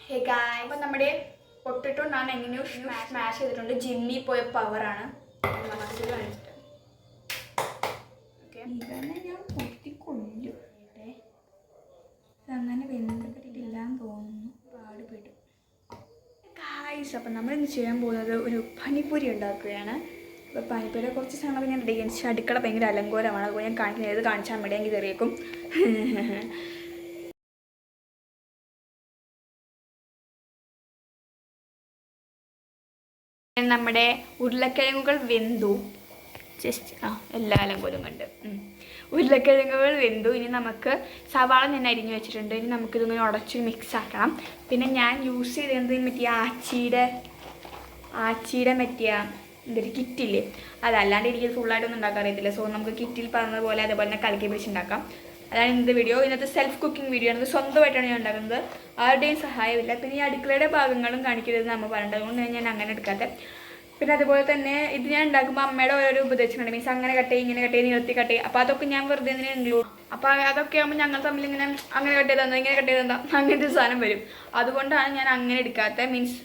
Hey guys, അപ്പോൾ നമ്മുടെ പൊട്ടിട്ടോ ഞാൻ എങ്ങനെയോ സ്മാഷ് ചെയ്തിട്ടുണ്ട്. ജിമ്മിൽ പോയ പവറാണ് മസിൽ കാണിച്ചിട്ട്. ഓക്കെ, ഇതന്നെ ഞാൻ പൊട്ടിക്കൊല്ലു. അങ്ങനെ വെന്തപ്പെട്ടിട്ടില്ലാന്ന് തോന്നുന്നു, പാടുപെടും ഗായ്സ്. അപ്പം നമ്മളിന്ന് ചെയ്യാൻ പോകുന്നത് ഒരു പനിപ്പൂരി ഉണ്ടാക്കുകയാണ്. അപ്പോൾ പനിപ്പൂരിയെ കുറച്ച് സാധനങ്ങൾ ഞാൻ റെഡി ചെയ്യാൻ അടുക്കള ഭയങ്കര അലങ്കോലമാണ്. അതുപോലെ ഞാൻ കാണിക്കുന്നത് ഏത് കാണിച്ചാൽ മടിയെങ്കിൽ തെറിയേക്കും. നമ്മുടെ ഉരുളക്കിഴങ്ങുകൾ വെന്തു. ജസ്റ്റ് എല്ലാ അലങ്കോലും കണ്ട് ഉരുളക്കിഴങ്ങുകൾ വെന്തു. ഇനി നമുക്ക് സവാള ഞാൻ അരിഞ്ഞു വെച്ചിട്ടുണ്ട്. ഇനി നമുക്കിതൊന്ന് ഉടച്ച് മിക്സ് ആക്കണം. പിന്നെ ഞാൻ യൂസ് ചെയ്തത് മറ്റേ ആച്ചിയുടെ മറ്റേ എന്തൊരു കിറ്റില്ലേ, അതല്ലാണ്ട് എനിക്ക് ഫുള്ളായിട്ടൊന്നും ഉണ്ടാക്കാൻ അറിയത്തില്ല. സോ നമുക്ക് കിറ്റിൽ പറഞ്ഞതുപോലെ അതേപോലെ തന്നെ കലക്കി പിടിച്ചുണ്ടാക്കാം. അതാണ് ഇന്നത്തെ വീഡിയോ. ഇന്നത്തെ സെൽഫ് കുക്കിംഗ് വീഡിയോ ആണ്. സ്വന്തമായിട്ടാണ് ഞാൻ ഉണ്ടാക്കുന്നത്, ആരുടെയും സഹായമില്ല. പിന്നെ ഈ അടുക്കളയുടെ ഭാഗങ്ങളും കാണിക്കരുതെന്ന് നമ്മൾ പറഞ്ഞിട്ട്, അതുകൊണ്ട് ഞാൻ അങ്ങനെ എടുക്കാതെ. പിന്നെ അതുപോലെ തന്നെ ഇത് ഞാൻ ഉണ്ടാക്കുമ്പോൾ അമ്മയുടെ ഓരോ ഉപദേശിക്കുന്നുണ്ട്. മീൻസ് അങ്ങനെ കട്ട് ചെയ്യും, ഇങ്ങനെ കട്ട് ചെയ്ത് നിർത്തി കട്ട് ചെയ്യും. അപ്പോൾ അതൊക്കെ ഞാൻ വെറുതെ ഇങ്ങനെ ഇൻക്ലൂഡ്. അപ്പോൾ അതൊക്കെ ആകുമ്പോൾ ഞങ്ങൾ തമ്മിൽ ഇങ്ങനെ അങ്ങനെ കട്ട് ചെയ്ത് തന്നാൽ ഇങ്ങനെ കട്ട് ചെയ്ത് തന്നാൽ അങ്ങനത്തെ സാധനം വരും. അതുകൊണ്ടാണ് ഞാൻ അങ്ങനെ എടുക്കാത്ത. മീൻസ്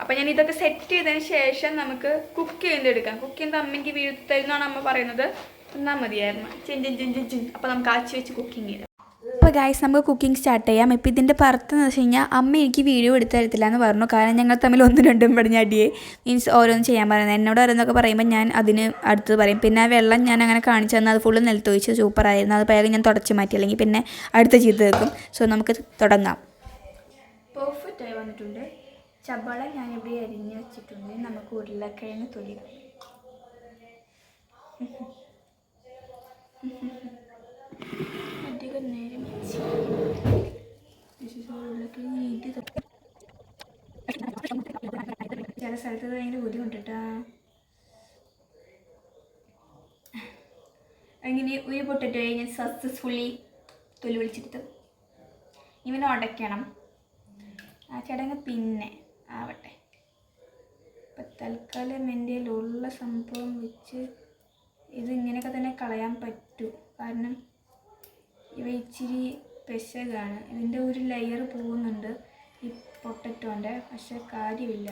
അപ്പോൾ ഞാൻ ഇതൊക്കെ സെറ്റ് ചെയ്തതിന് ശേഷം നമുക്ക് കുക്ക് ചെയ്തെടുക്കാം. കുക്ക് ചെയ്യുന്നത് അമ്മയ്ക്ക് വീഴ്ത്തരുന്നാണ് അമ്മ പറയുന്നത്. എന്നാൽ മതിയായിരുന്നു. അപ്പോൾ നമുക്ക് ആച്ചി വെച്ച് കുക്കിങ് ചെയ്താൽ. അപ്പോൾ ഗൈസ്, നമുക്ക് കുക്കിംഗ് സ്റ്റാർട്ട് ചെയ്യാം. ഇപ്പോൾ ഇതിൻ്റെ പുറത്തെന്ന് വെച്ച് കഴിഞ്ഞാൽ അമ്മ എനിക്ക് വീഡിയോ എടുത്ത് തരത്തില്ല എന്ന് പറഞ്ഞു. കാരണം ഞങ്ങൾ തമ്മിൽ 1-2 പറഞ്ഞ അടിയെ. മീൻസ് ഓരോന്ന് ചെയ്യാൻ പറയുന്നത്. എന്നോട് ഓരോന്നൊക്കെ പറയുമ്പോൾ ഞാൻ അതിന് അടുത്ത് പറയും. പിന്നെ ആ വെള്ളം ഞാൻ അങ്ങനെ കാണിച്ചു തന്നാൽ അത് ഫുള്ള് നിലത്തൊഴിച്ച് സൂപ്പറായിരുന്നു. അത് വേഗം ഞാൻ തുടച്ച് മാറ്റി, അല്ലെങ്കിൽ പിന്നെ അടുത്ത ചീത്ത വെക്കും. സോ നമുക്ക് തുടങ്ങാം. പെർഫെക്റ്റായി വന്നിട്ടുണ്ട്. ചബള ഞാനിവിടെ അരിഞ്ഞ് വെച്ചിട്ടുണ്ട്. നമുക്ക് ഉരുളക്കിഴങ്ങ് തൊലി അധികം നേരം ചില സ്ഥലത്ത് ഭയങ്കര ബുദ്ധിമുട്ടിട്ടാ. അങ്ങനെ ഒരു പൊട്ടിട്ട് ഞാൻ സക്സസ്ഫുള്ളി തൊലി വിളിച്ചെടുത്തു. ഇവനെ ഉടയ്ക്കണം. ആ ചടങ്ങ് പിന്നെ ആവട്ടെ. ഇപ്പം തൽക്കാലം എൻ്റെ ഉള്ള സംഭവം വെച്ച് ഇതിങ്ങനെയൊക്കെ തന്നെ കളയാൻ പറ്റൂ. കാരണം ഇവ ഇച്ചിരി പെശകാണ്. ഇതിൻ്റെ ഒരു ലെയർ പോകുന്നുണ്ട് ഈ പൊട്ടറ്റോൻ്റെ. പക്ഷെ കാര്യമില്ല,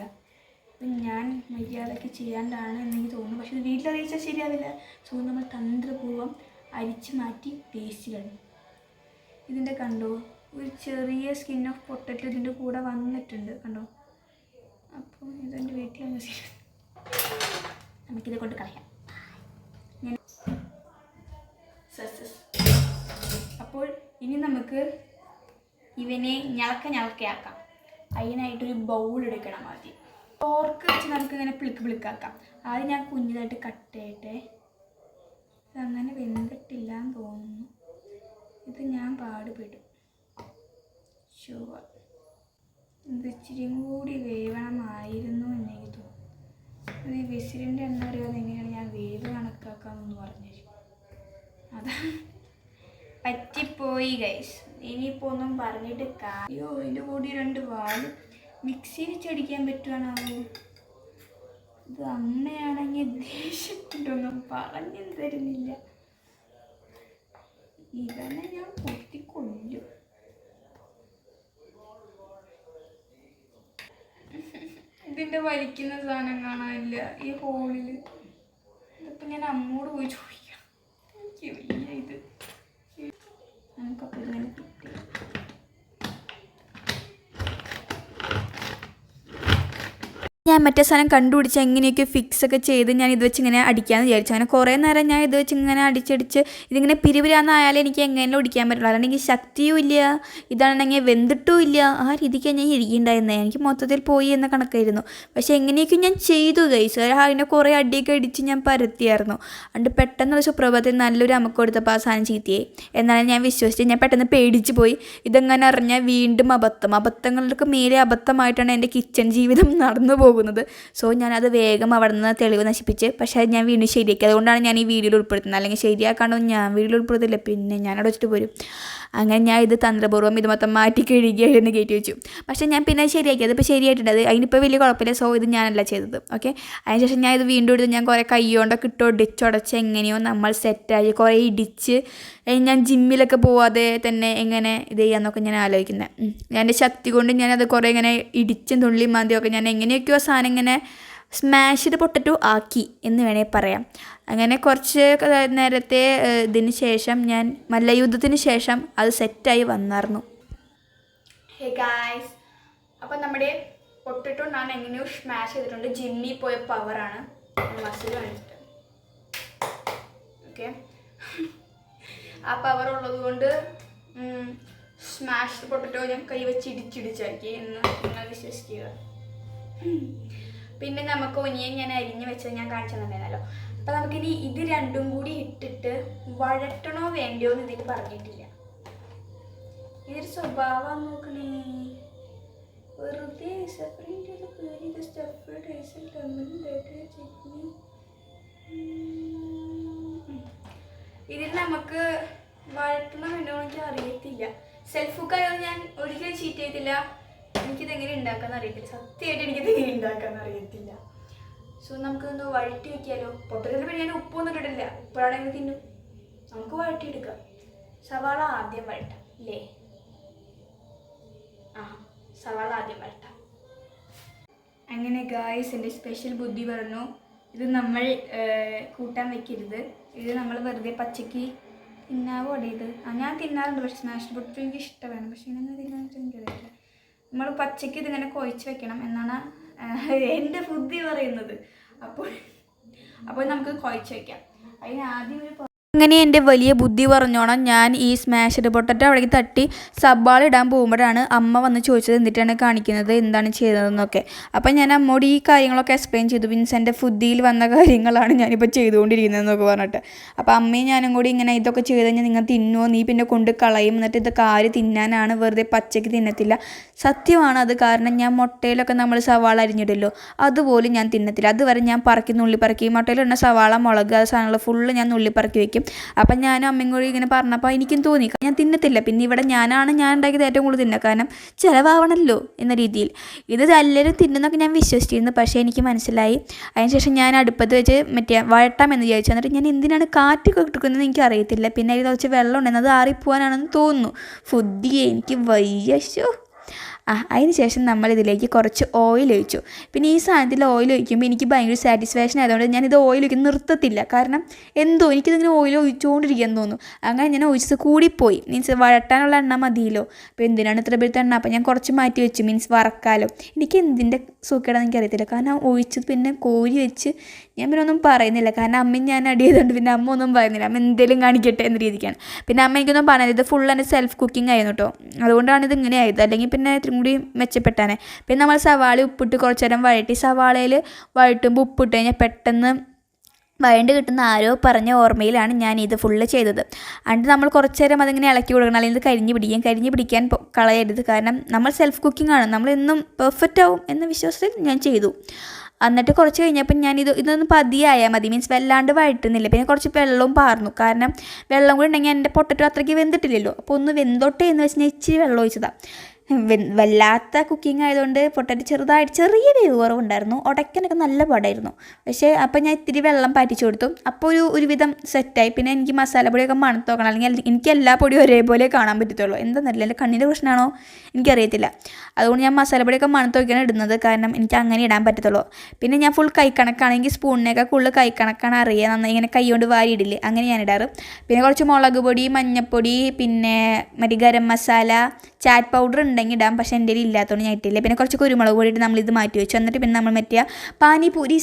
ഇത് ഞാൻ മര്യാദയ്ക്ക് ചെയ്യാണ്ടാണ് എന്നെനിക്ക് തോന്നുന്നു. പക്ഷെ ഇത് വീട്ടിലറിയിച്ചാൽ ശരിയാവില്ല. സോ നമ്മൾ തന്ത്രപൂർവ്വം അരിച്ച് മാറ്റി വേസ്റ്റിലിടും. ഇതിൻ്റെ കണ്ടോ, ഒരു ചെറിയ സ്കിൻ ഓഫ് പൊട്ടറ്റോ ഇതിൻ്റെ കൂടെ വന്നിട്ടുണ്ട്, കണ്ടോ. അപ്പോൾ ഇതെൻ്റെ വീട്ടിലൊന്നും ശരി. നമുക്കിത് കൊണ്ട് കളയാം. അപ്പോൾ ഇനി നമുക്ക് ഇവനെ ഞളക്കയാക്കാം. അതിനായിട്ടൊരു ബൗൾ എടുക്കണം. ആദ്യം ഫോർക്ക് വെച്ച് നമുക്കിങ്ങനെ പിളുക്കാക്കാം. ആദ്യം ഞാൻ കുഞ്ഞിതായിട്ട് കട്ട് ചെയ്യട്ടെ. ഇതങ്ങനെ വെന്തിട്ടില്ല എന്ന് തോന്നുന്നു. ഇത് ഞാൻ പാടുപെടും. ഷുവർ ഇത് ഇച്ചിരിയും കൂടി വേവണമായിരുന്നു എന്നെനിക്ക് തോന്നുന്നു. ഈ വിസിലിൻ്റെ എണ്ണ അറിയാതെ എങ്ങനെയാണ് ഞാൻ വേവ് കണക്കാക്കാമെന്ന് പറഞ്ഞു. അതാ പറ്റിപ്പോയി ഗൈസ്. ഇനിയിപ്പോൾ ഒന്നും പറഞ്ഞിട്ട് കാര്യോ. ഇതിൻ്റെ കൂടി 2 വാല് മിക്സിയിൽ ചടിക്കാൻ പറ്റുവാണാവോ. ഇത് അമ്മയാണെങ്കിൽ ദേഷ്യപ്പെട്ടൊന്നും പറഞ്ഞു തരുന്നില്ല. ഇതന്നെ ഞാൻ പൊട്ടിക്കൊല്ലു. ഇതിൻ്റെ വലിക്കുന്ന സാധനം കാണാനില്ല ഈ ഹോളിൽ. ഇതിപ്പോൾ ഞാൻ അമ്മോട് പോയി ചോദിക്കാം. എനിക്ക് വയ്യ ഇത്. നമുക്കപ്പോൾ ഇങ്ങനെ കിട്ടി. ഞാൻ മറ്റേ സാധനം കണ്ടുപിടിച്ച് എങ്ങനെയൊക്കെ ഫിക്സൊക്കെ ചെയ്ത് ഞാൻ ഇത് വെച്ച് ഇങ്ങനെ അടിക്കാമെന്ന് വിചാരിച്ചു. അങ്ങനെ കുറേ നേരം ഞാൻ ഇത് വെച്ച് ഇങ്ങനെ അടിച്ചടിച്ച് ഇതിങ്ങനെ പിരിവിരാന്നായാലും എനിക്ക് എങ്ങനെ ഒടിക്കാൻ പറ്റുള്ളൂ. അല്ലാണ്ട് എനിക്ക് ശക്തിയും ഇല്ല, ഇതാണെങ്കിൽ വെന്തിട്ടും ഇല്ല. ആ രീതിക്കാണ് ഞാൻ ഇരിക്കുന്നുണ്ടായിരുന്നത്. എനിക്ക് മൊത്തത്തിൽ പോയി എന്ന കണക്കായിരുന്നു. പക്ഷേ എങ്ങനെയൊക്കെ ഞാൻ ചെയ്തു ഗൈസ്. അതിനെ കുറേ അടിയൊക്കെ അടിച്ച് ഞാൻ പരത്തിയായിരുന്നു. അതുകൊണ്ട് പെട്ടെന്നുള്ള സുപ്രഭാതത്തിൽ നല്ലൊരു അമ്മക്ക് കൊടുത്തപ്പോൾ ആ സാധനം ചീത്തയായി. എന്നാലും ഞാൻ വിശ്വസിച്ച് ഞാൻ പെട്ടെന്ന് പേടിച്ച് പോയി. ഇതെങ്ങനെ അറിഞ്ഞാൽ വീണ്ടും അബദ്ധങ്ങൾക്ക് മേലെ അബദ്ധമായിട്ടാണ് എൻ്റെ കിച്ചൺ ജീവിതം നടന്നു പോകുന്നത്. പോകുന്നത്. സോ ഞാനത് വേഗം അവിടെ നിന്ന് തെളിവ് നശിപ്പിച്ച്, പക്ഷേ ഞാൻ വീണ്ടും ശരിയാക്കി. അതുകൊണ്ടാണ് ഞാൻ ഈ വീഡിയോയിൽ ഉൾപ്പെടുത്തുന്നത്. അല്ലെങ്കിൽ ശരിയാക്കാണ്ടൊന്നും ഞാൻ വീഡിയോയിൽ ഉൾപ്പെടുത്തില്ല, പിന്നെ ഞാൻ അവിടെ വെച്ചിട്ട് പോരും. അങ്ങനെ ഞാൻ ഇത് തന്ത്രപൂർവ്വം ഇത് മൊത്തം മാറ്റി കഴുകി അതിന് കയറ്റി വെച്ചു. പക്ഷേ ഞാൻ പിന്നെ ശരിയാക്കി, അതിപ്പോൾ ശരിയായിട്ടുണ്ട്. അതിനിപ്പോൾ വലിയ കുഴപ്പമില്ല. സോ ഇത് ഞാനല്ല ചെയ്തത്. ഓക്കെ, അതിനുശേഷം ഞാൻ ഇത് വീണ്ടും എടുത്ത് ഞാൻ കുറേ കൈകൊണ്ടൊക്കെ ഇട്ടൊടിച്ചൊടച്ച് എങ്ങനെയോ നമ്മൾ സെറ്റായി കുറേ ഇടിച്ച് ഞാൻ ജിമ്മിലൊക്കെ പോവാതെ തന്നെ എങ്ങനെ ഇത് ചെയ്യാമെന്നൊക്കെ ഞാൻ ആലോചിക്കുന്നത്. ഞാൻ എൻ്റെ ശക്തി കൊണ്ട് ഞാനത് കുറേ ഇങ്ങനെ ഇടിച്ചും തുള്ളി മാന്തിയൊക്കെ ഞാൻ എങ്ങനെയൊക്കെയോ സാധനം ഇങ്ങനെ സ്മാഷ്ഡ് പൊട്ടറ്റോ ആക്കി എന്ന് വേണേൽ പറയാം. അങ്ങനെ കുറച്ച് നേരത്തെ ഇതിന് ശേഷം ഞാൻ മല്ലയുദ്ധത്തിന് ശേഷം അത് സെറ്റായി വന്നായിരുന്നു. ഹേ ഗായ്സ്, അപ്പം നമ്മുടെ പൊട്ടറ്റോ ഞാൻ എങ്ങനെയോ സ്മാഷ് ചെയ്തിട്ടുണ്ട്. ജിമ്മിൽ പോയ പവറാണ്, മസിൽ വേണ്ടിയിട്ട്. ഓക്കെ, ആ പവർ ഉള്ളത് കൊണ്ട് സ്മാഷ് പൊട്ടറ്റോ ഞാൻ കൈ വെച്ച് ഇടിച്ചിടിച്ചാക്കി എന്ന് നിങ്ങൾ വിശ്വസിക്കുക. പിന്നെ നമുക്ക് ഒനിയൻ ഞാൻ അരിഞ്ഞ് വെച്ചത് ഞാൻ കാണിച്ചു തന്നിട്ടുണ്ടല്ലോ. അപ്പം നമുക്കിനി ഇത് രണ്ടും കൂടി ഇട്ടിട്ട് വഴറ്റണോ വേണ്ടയോ എന്ന് ഇതിൽ പറഞ്ഞിട്ടില്ല. ഇതൊരു സ്വഭാവം നോക്കണേ, വെറുതെ ഇതിൽ നമുക്ക് വഴറ്റണോ വേണ്ടോ എനിക്ക് അറിയത്തില്ല. സെൽഫ് കുക്കായത് ഞാൻ ഒരിക്കലും ചീറ്റ് ചെയ്തില്ല. എനിക്കിതെങ്ങനെ ഉണ്ടാക്കാന്ന് അറിയത്തില്ല, സത്യമായിട്ട് എനിക്കിതെങ്ങനെ ഉണ്ടാക്കാന്ന് അറിയത്തില്ല. സോ നമുക്കൊന്ന് വഴറ്റി വെക്കാലോ. പൊട്ടത്തിൽ പിന്നെ ഞാൻ ഉപ്പൊന്നും ഇട്ടിട്ടില്ല, ഉപ്പോഴാണെങ്കിൽ തിന്നും. നമുക്ക് വഴറ്റിയെടുക്കാം. സവാള ആദ്യം വഴറ്റാം അല്ലേ? സവാള ആദ്യം വഴറ്റാം. അങ്ങനെ ഗായ്സ്, എൻ്റെ സ്പെഷ്യൽ ബുദ്ധി പറഞ്ഞു, ഇത് നമ്മൾ കൂട്ടാൻ വെക്കരുത്. ഇത് നമ്മൾ വെറുതെ പച്ചയ്ക്ക് തിന്നാവോ അടയത്. ഞാൻ തിന്നാറുണ്ട്, പക്ഷേ സ്മാഷ് പൊട്ടറ്റോ എനിക്ക് ഇഷ്ടമാണ്. പക്ഷേ ഇങ്ങനെ തിന്നാൻ എനിക്കറിയില്ല. നമ്മൾ പച്ചയ്ക്ക് ഇതിങ്ങനെ കുഴച്ച് വെക്കണം എന്നാണ് എൻ്റെ ബുദ്ധി പറയുന്നത്. അപ്പോൾ നമുക്ക് കുഴച്ച് വയ്ക്കാം. അതിന് ആദ്യം അങ്ങനെ എൻ്റെ വലിയ ബുദ്ധി പറഞ്ഞോണം ഞാൻ ഈ സ്മാഷ്ഡ് പൊട്ടറ്റോ അവിടേക്ക് തട്ടി സവാള ഇടാൻ പോകുമ്പോഴാണ് അമ്മ വന്ന് ചോദിച്ചത് എന്തിട്ടാണ് കാണിക്കുന്നത്, എന്താണ് ചെയ്തതെന്നൊക്കെ. അപ്പം ഞാൻ അമ്മോട് ഈ കാര്യങ്ങളൊക്കെ എക്സ്പ്ലെയിൻ ചെയ്തു. മീൻസ് എൻ്റെ ഫുഡിയിൽ വന്ന കാര്യങ്ങളാണ് ഞാനിപ്പോൾ ചെയ്തുകൊണ്ടിരിക്കുന്നതെന്നൊക്കെ പറഞ്ഞിട്ട്. അപ്പോൾ അമ്മയും ഞാനും കൂടി ഇങ്ങനെ ഇതൊക്കെ ചെയ്ത് കഴിഞ്ഞാൽ നിങ്ങൾ തിന്നുമോ, നീ പിന്നെ കൊണ്ട് കളയും, എന്നിട്ട് ഇതൊക്കെ ആര് തിന്നാനാണ്, വെറുതെ പച്ചയ്ക്ക് തിന്നത്തില്ല. സത്യമാണ് അത്. കാരണം ഞാൻ മുട്ടയിലൊക്കെ നമ്മൾ സവാള അരിഞ്ഞിടല്ലോ, അതുപോലും ഞാൻ തിന്നത്തില്ല. അതുവരെ ഞാൻ നുള്ളിപ്പറക്കി മുട്ടയിലിടുന്ന സവാള, മുളക്, അത് സാധനങ്ങൾ ഫുള്ള് ഞാൻ നുള്ളിപ്പറക്കി വെക്കും. അപ്പം ഞാനും അമ്മയും കൂടി ഇങ്ങനെ പറഞ്ഞപ്പോൾ എനിക്കും തോന്നി ഞാൻ തിന്നത്തില്ല. പിന്നെ ഇവിടെ ഞാൻ ഉണ്ടാക്കിയത് ഏറ്റവും കൂടുതൽ തിന്നുക, കാരണം ചിലവാവണമല്ലോ എന്ന രീതിയിൽ. ഇത് എല്ലാവരും തിന്നുന്നൊക്കെ ഞാൻ വിശ്വസിച്ചിരുന്നു. പക്ഷേ എനിക്ക് മനസ്സിലായി. അതിനുശേഷം ഞാൻ അടുപ്പത്ത് വെച്ച് വഴട്ടാമെന്ന് വിചാരിച്ചു. എന്നിട്ട് ഞാൻ എന്തിനാണ് കാറ്റ് കൊടുക്കുന്നത് എനിക്ക് അറിയത്തില്ല. പിന്നെ അതിൽ കുറച്ച് വെള്ളം ഉണ്ടെന്ന്, അത് ആറിപ്പോവാനാണെന്ന് തോന്നുന്നു. ഫുഡിയെ എനിക്ക് വയ്യശോ. അതിന് ശേഷം നമ്മളിതിലേക്ക് കുറച്ച് ഓയിൽ ഒഴിച്ചു. പിന്നെ ഈ സാധനത്തിൽ ഓയിൽ ഒഴിക്കുമ്പോൾ എനിക്ക് ഭയങ്കര സാറ്റിസ്ഫാക്ഷൻ ആയതുകൊണ്ട് ഞാനിത് ഓയിൽ ഒഴിക്കാൻ നിർത്തത്തില്ല. കാരണം എന്തോ എനിക്കിതിങ്ങനെ ഓയിൽ ഒഴിച്ചുകൊണ്ടിരിക്കാൻ തോന്നുന്നു. അങ്ങനെ ഞാൻ ഒഴിച്ചത് കൂടിപ്പോയി. മീൻസ് വഴട്ടാനുള്ള എണ്ണ മതിയല്ലോ. അപ്പോൾ എന്തിനാണ് ഇത്ര പേരുത്ത എണ്ണ, അപ്പോൾ ഞാൻ കുറച്ച് മാറ്റി വെച്ചു. മീൻസ് വറക്കാലോ. എനിക്ക് എന്തിൻ്റെ സുഖമാണെന്ന് എനിക്കറിയത്തില്ല. കാരണം ഒഴിച്ചത് പിന്നെ കോരി വെച്ച് ഞാൻ പിന്നെ ഒന്നും പറയുന്നില്ല. കാരണം അമ്മയും ഞാൻ അടി ചെയ്തുകൊണ്ട് പിന്നെ അമ്മ ഒന്നും പറയുന്നില്ല. അമ്മ എന്തെങ്കിലും കാണിക്കട്ടെ എന്ന രീതിക്കാണ്. പിന്നെ അമ്മ എനിക്കൊന്നും പറഞ്ഞത് ഇത് ഫുൾ എൻ്റെ സെൽഫ് കുക്കിംഗ് ആയിരുന്നു കേട്ടോ. അതുകൊണ്ടാണ് ഇത് ഇങ്ങനെ ആയത്. അല്ലെങ്കിൽ പിന്നെ ഇത്തിരി കൂടി മെച്ചപ്പെട്ടാണ്. പിന്നെ നമ്മൾ സവാള ഉപ്പിട്ട് കുറച്ച് നേരം വഴറ്റി. സവാളയിൽ വഴറ്റുമ്പോൾ ഉപ്പിട്ട് കഴിഞ്ഞാൽ പെട്ടെന്ന് വഴണ്ട് കിട്ടുന്ന ആരോ പറഞ്ഞ ഓർമ്മയിലാണ് ഞാൻ ഇത് ഫുള്ള് ചെയ്തത്. എന്നിട്ട് നമ്മൾ കുറച്ച് നേരം അതിങ്ങനെ ഇളക്കി കൊടുക്കണം, അല്ലെങ്കിൽ ഇത് കരിഞ്ഞ് പിടിക്കാൻ കളയരുത്. കാരണം നമ്മൾ സെൽഫ് കുക്കിംഗ് ആണ്, നമ്മളെന്നും പെർഫെക്റ്റ് ആവും എന്ന വിശ്വാസത്തിൽ ഞാൻ ചെയ്തു. എന്നിട്ട് കുറച്ച് കഴിഞ്ഞപ്പോൾ ഇതൊന്ന് പതിയായാൽ മതി. മീൻസ് വല്ലാണ്ട് വഴറ്റുന്നില്ല. പിന്നെ കുറച്ച് വെള്ളവും പാർന്നു. കാരണം വെള്ളം കൂടി ഉണ്ടെങ്കിൽ എൻ്റെ പൊട്ടറ്റോ അത്രയ്ക്ക് വെന്തിട്ടില്ലല്ലോ. അപ്പോൾ ഒന്ന് വെന്തോട്ടെ എന്ന് വെച്ച് ഞാൻ ഇച്ചിരി വെള്ളം ഒഴിച്ചതാണ്. വല്ലാത്ത കുക്കിംഗ് ആയതുകൊണ്ട് പൊട്ടറ്റോ ചെറിയ വേവ് കുറവുണ്ടായിരുന്നു. ഉടയ്ക്കാനൊക്കെ നല്ല പാടായിരുന്നു. പക്ഷേ അപ്പോൾ ഞാൻ ഇത്തിരി വെള്ളം പാറ്റിച്ചു കൊടുത്തു. അപ്പോൾ ഒരുവിധം സെറ്റായി. പിന്നെ എനിക്ക് മസാലപ്പൊടിയൊക്കെ മണത്ത് നോക്കണം, അല്ലെങ്കിൽ എനിക്ക് എല്ലാ പൊടിയും ഒരേപോലെ കാണാൻ പറ്റത്തുള്ളൂ. എന്താണെന്നറിയില്ല, എൻ്റെ കണ്ണിൻ്റെ പ്രശ്നമാണോ എനിക്കറിയത്തില്ല. അതുകൊണ്ട് ഞാൻ മസാലപ്പൊടിയൊക്കെ മണത്ത് നോക്കിയാണ് ഇടുന്നത്. കാരണം എനിക്ക് അങ്ങനെ ഇടാൻ പറ്റത്തുള്ളൂ. പിന്നെ ഞാൻ ഫുൾ കൈക്കണക്കാണെങ്കിൽ സ്പൂണിനൊക്കെ കൂടുതൽ കൈക്കണക്കാണ് അറിയുക. നന്നായി ഇങ്ങനെ കൈ കൊണ്ട് വാരിയിടില്ലേ, അങ്ങനെ ഞാൻ ഇടാറ്. പിന്നെ കുറച്ച് മുളക് പൊടി, മഞ്ഞൾപ്പൊടി, പിന്നെ മറ്റേ ഗരം മസാല, ചാറ്റ് പൗഡർ ഉണ്ടെങ്കിൽ ഇടാം. പക്ഷേ എൻ്റെ ഇല്ലാത്തതുകൊണ്ട് ഞാൻ ഇട്ടില്ല. പിന്നെ കുറച്ച് കുരുമുളക് പൊടി ഇട്ട് നമ്മളിത് മാറ്റി വെച്ചു. എന്നിട്ട് പിന്നെ നമ്മൾ മറ്റേ പാനിപൂരി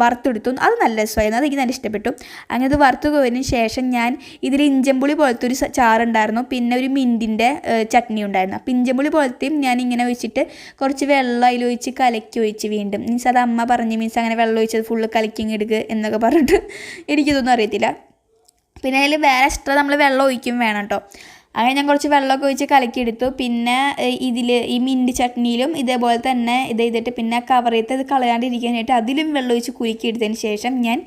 വറുത്തെടുത്തു. അത് നല്ല രസമായിരുന്നു, അതെനിക്ക് നല്ല ഇഷ്ടപ്പെട്ടു. അങ്ങനെ ഇത് വറുത്ത് പോയതിന് ശേഷം ഞാൻ ഇതിൽ ഇഞ്ചമ്പുളി പോലത്തെ ഒരു ചാറുണ്ടായിരുന്നു. പിന്നെ ഒരു മിൻറ്റിൻ്റെ ചട്നി ഉണ്ടായിരുന്നു. അപ്പം ഇഞ്ചമ്പുളി പോലത്തെയും ഞാൻ ഇങ്ങനെ ഒഴിച്ചിട്ട് കുറച്ച് വെള്ളം അതിൽ ഒഴിച്ച് കലക്കി ഒഴിച്ച് വീണ്ടും. മീൻസ് അത് അമ്മ പറഞ്ഞു, മീൻസ് അങ്ങനെ വെള്ളം ഒഴിച്ചത് ഫുള്ള് കലക്കിങ് എടുക്കുക എന്നൊക്കെ പറഞ്ഞിട്ട് എനിക്കിതൊന്നും അറിയത്തില്ല. പിന്നെ അതിൽ വേറെ എക്സ്ട്രാ നമ്മൾ വെള്ളം ഒഴിക്കും വേണം കേട്ടോ. അങ്ങനെ ഞാൻ കുറച്ച് വെള്ളമൊക്കെ ഒഴിച്ച് കലക്കിയെടുത്തു. പിന്നെ ഈ മിൻറ്റ് ചട്നിയിലും ഇതേപോലെ തന്നെ ഇത് ചെയ്തിട്ട് പിന്നെ കവർ ചെയ്ത് ഇത് കളയാണ്ടിരിക്കാനായിട്ട് അതിലും വെള്ളം ഒഴിച്ച് കുലുക്കിയെടുത്തതിന് ശേഷം ഞാൻ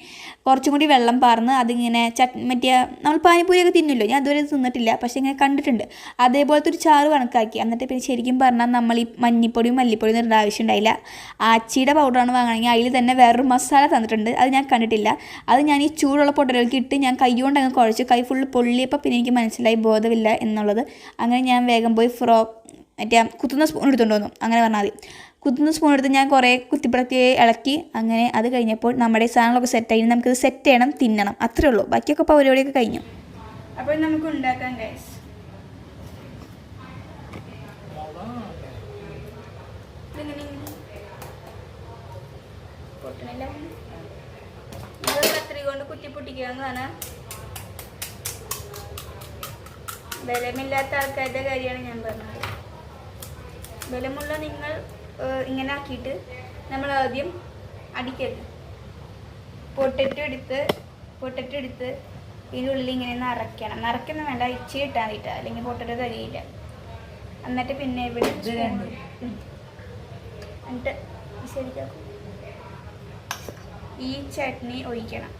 കുറച്ചും കൂടി വെള്ളം പാർന്ന് അതിങ്ങനെ മറ്റേ നമ്മൾ പാനിപ്പൂരിയൊക്കെ തിന്നില്ലോ, ഞാൻ അതുവരെ തിന്നിട്ടില്ല, പക്ഷേ ഇങ്ങനെ കണ്ടിട്ടുണ്ട്, അതേപോലത്തെ ഒരു ചാറ് കണക്കാക്കി. എന്നിട്ട് പിന്നെ ശരിക്കും പറഞ്ഞാൽ നമ്മൾ ഈ മല്ലിപ്പൊടിയും ഇടേണ്ട ആവശ്യം ഉണ്ടായില്ല. ആച്ചിയുടെ പൗഡറാണ് വാങ്ങണമെങ്കിൽ അതിൽ തന്നെ വേറൊരു മസാല തന്നിട്ടുണ്ട്, അത് ഞാൻ കണ്ടിട്ടില്ല. അത് ഞാൻ ഈ ചൂടുള്ള പൊട്ടലുകൾക്ക് ഇട്ട് ഞാൻ കൈ കൊണ്ട് അങ്ങ് കുഴച്ചു. കൈ ഫുള്ള് പൊള്ളിയപ്പോൾ പിന്നെ എനിക്ക് മനസ്സിലായി ബോധമില്ല എന്നുള്ളത്. അങ്ങനെ ഞാൻ വേഗം പോയി മറ്റേ കുത്തുന്ന സ്പൂൺ എടുത്തുകൊണ്ട് വന്നു. അങ്ങനെ പറഞ്ഞാൽ മതി. കുത്തുന്ന സ്പൂൺ എടുത്ത് ഞാൻ കുറേ കുത്തിപ്പുറത്തി ഇളക്കി. അങ്ങനെ അത് കഴിഞ്ഞപ്പോൾ നമ്മുടെ സാധനങ്ങളൊക്കെ സെറ്റായി. നമുക്കിത് സെറ്റ് ചെയ്യണം, തിന്നണം, അത്രേ ഉള്ളൂ. ബാക്കിയൊക്കെ പരിപാടിയൊക്കെ കഴിഞ്ഞു. അപ്പോൾ നമുക്ക് ഉണ്ടാക്കാം ഗൈസ്. കത്രി കൊണ്ട് കുത്തി പൊട്ടിക്കാവുന്നതാണ്. ബലമില്ലാത്ത ആൾക്കാരുടെ കാര്യമാണ് ഞാൻ പറഞ്ഞത്. ബലമുള്ള നിങ്ങൾ ഇങ്ങനെ ആക്കിയിട്ട് നമ്മൾ ആദ്യം അടിക്കരുത്. പൊട്ടറ്റോ എടുത്ത് ഇതിനുള്ളിൽ ഇങ്ങനെ നിറയ്ക്കുന്ന വേണ്ട, ഇച്ചിരി ഇട്ടാൽ മതിയിട്ട്, അല്ലെങ്കിൽ പൊട്ടറ്റോ തികയില്ല. എന്നിട്ട് പിന്നെ ഇവിടെ എന്നിട്ട് ശരിയാക്കും. ഈ ചട്നി ഒഴിക്കണം.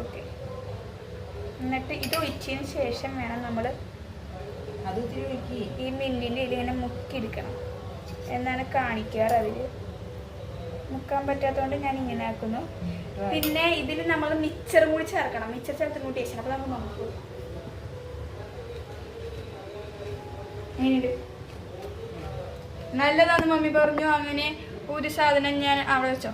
ഓക്കെ. എന്നിട്ട് ഇത് ഒഴിച്ചതിന് ശേഷം വേണം നമ്മൾ ഈ മില്ലിൻ്റെ ഇതിങ്ങനെ മുക്കിയെടുക്കണം എന്നാണ് കാണിക്കാറ്. അതിൽ മുക്കാൻ പറ്റാത്തതുകൊണ്ട് ഞാൻ ഇങ്ങനെ ആക്കുന്നു. പിന്നെ ഇതിൽ നമ്മൾ മിക്സറും കൂടി ചേർക്കണം. മിക്സർ ചേർത്തും കൂടി ടേസ്റ്റ്. അപ്പോൾ നമുക്ക് നോക്കൂ നല്ലതാണ് മമ്മി പറഞ്ഞു. അങ്ങനെ ഒരു സാധനം ഞാൻ അവിടെ വെച്ചോ.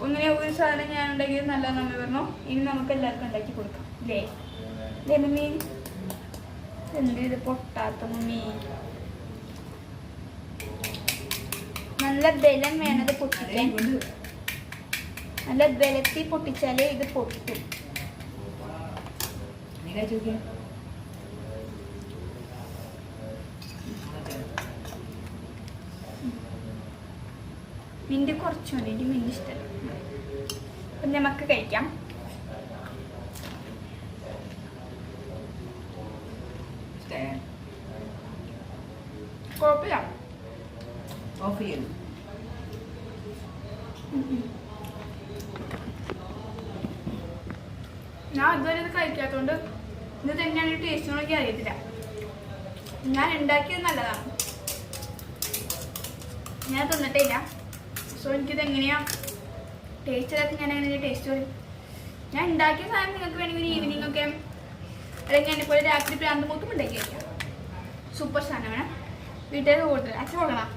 അങ്ങനെ ഒരു സാധനം ഞാൻ ഉണ്ടാക്കിയത് നല്ലതെന്ന് മമ്മി പറഞ്ഞു. ഇനി നമുക്ക് എല്ലാവർക്കും ഉണ്ടാക്കി കൊടുക്കാം അല്ലേ മമ്മി? എന്ത് ഇത് പൊട്ടാത്ത മമ്മി? നല്ല ബലം വേണത് പൊട്ടിക്കാൻ. നല്ല ബലത്തിൽ പൊട്ടിച്ചാലേ ഇത് പൊട്ടും. മിന്റ് കുറച്ച് മതി, എനിക്ക് മിന്റ് ഇഷ്ടമല്ല. അപ്പം നമുക്ക് കഴിക്കാം. കുഴപ്പമില്ല. ഞാൻ ഇതുവരെ ഇത് കഴിക്കാത്തതുകൊണ്ട് ഇത് തന്നെയാണ് ടേസ്റ്റ് നോക്കി അറിയത്തില്ല. ഞാൻ ഉണ്ടാക്കിയത് നല്ലതാണ്, ഞാൻ തിന്നിട്ടില്ല. സോ എനിക്കിത് എങ്ങനെയാണ് ടേസ്റ്റ് ചെയ്തൊക്കെ ഞാൻ എങ്ങനെ ടേസ്റ്റ് പറയും. ഞാൻ ഉണ്ടാക്കിയ സാധനം നിങ്ങൾക്ക് വേണമെങ്കിൽ ഒരു ഈവനിങ് ഒക്കെ അല്ലെങ്കിൽ എന്നെ പോലെ രാത്രി പ്രാന്ത് മൂത്തും ഉണ്ടാക്കി കഴിക്കാം. സൂപ്പർ സാധനം വേണം. വീട്ടുകാർ കൊടുത്തില്ല, അച്ഛൻ കൊടുക്കണം.